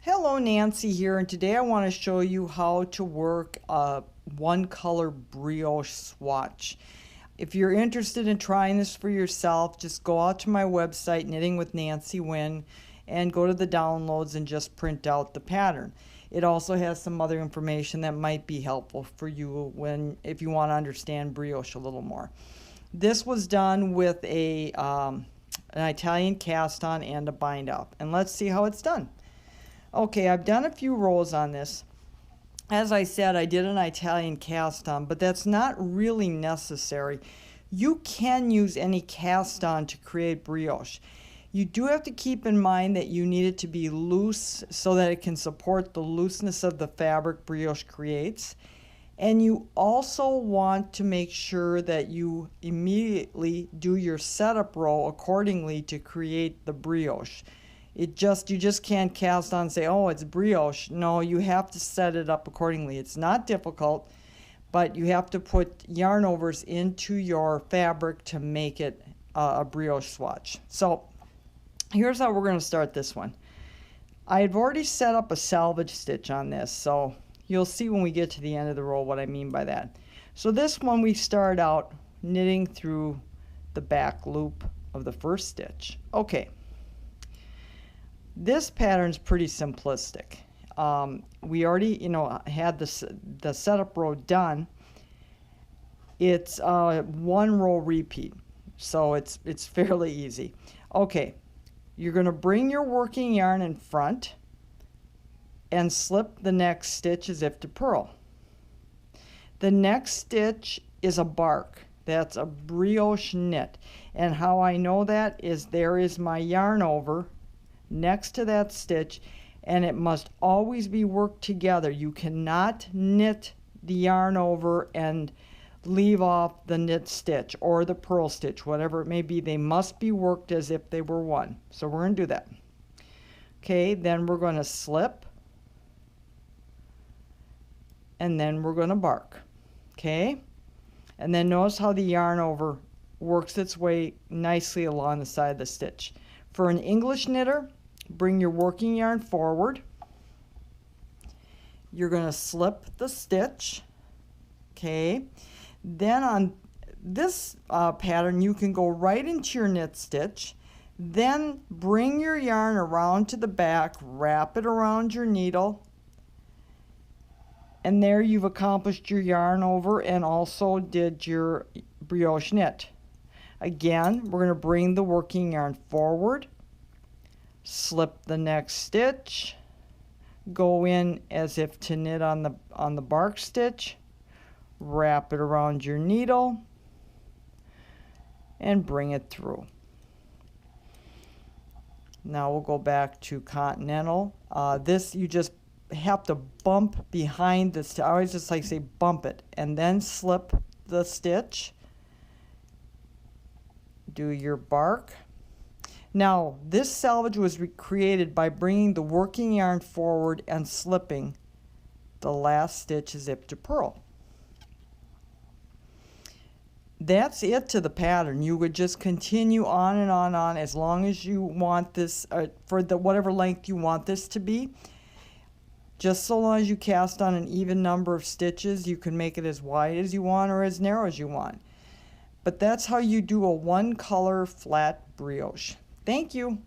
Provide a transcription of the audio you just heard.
Hello, Nancy here, and today I want to show you how to work a one color brioche swatch. If you're interested in trying this for yourself, just go out to my website, Knitting with Nancy Wynn, and go to the downloads and just print out the pattern. It also has some other information that might be helpful for you if you want to understand brioche a little more. This was done with an Italian cast on and a bind up, and let's see how it's done. Okay, I've done a few rows on this. As I said, I did an Italian cast on, but that's not really necessary. You can use any cast on to create brioche. You do have to keep in mind that you need it to be loose so that it can support the looseness of the fabric brioche creates. And you also want to make sure that you immediately do your setup row accordingly to create the brioche. You just can't cast on and say, oh, it's brioche. No, you have to set it up accordingly. It's not difficult, but you have to put yarn overs into your fabric to make it a brioche swatch. So here's how we're going to start this one. I've already set up a selvage stitch on this, so you'll see when we get to the end of the row what I mean by that. So this one we start out knitting through the back loop of the first stitch. Okay. This pattern's pretty simplistic. We already, had the setup row done. It's one row repeat, so it's fairly easy. Okay, you're going to bring your working yarn in front and slip the next stitch as if to purl. The next stitch is a bark. That's a brioche knit, and how I know that is there is my yarn over next to that stitch, and it must always be worked together. You cannot knit the yarn over and leave off the knit stitch or the purl stitch, whatever it may be. They must be worked as if they were one. So we're going to do that. Okay, then we're going to slip, and then we're going to bark. Okay, and then notice how the yarn over works its way nicely along the side of the stitch. For an English knitter, bring your working yarn forward. You're going to slip the stitch. Okay. Then on this pattern, you can go right into your knit stitch. Then bring your yarn around to the back, wrap it around your needle. And there you've accomplished your yarn over and also did your brioche knit. Again, we're going to bring the working yarn forward, slip the next stitch, go in as if to knit on the bark stitch, wrap it around your needle, and bring it through. Now we'll go back to continental. This you just have to bump behind this. I always just like to say bump it and then slip the stitch. Do your bark. Now, this selvage was created by bringing the working yarn forward and slipping the last stitch as if to purl. That's it to the pattern. You would just continue on and on as long as you want this, for whatever length you want this to be. Just so long as you cast on an even number of stitches, you can make it as wide as you want or as narrow as you want. But that's how you do a one color flat brioche. Thank you.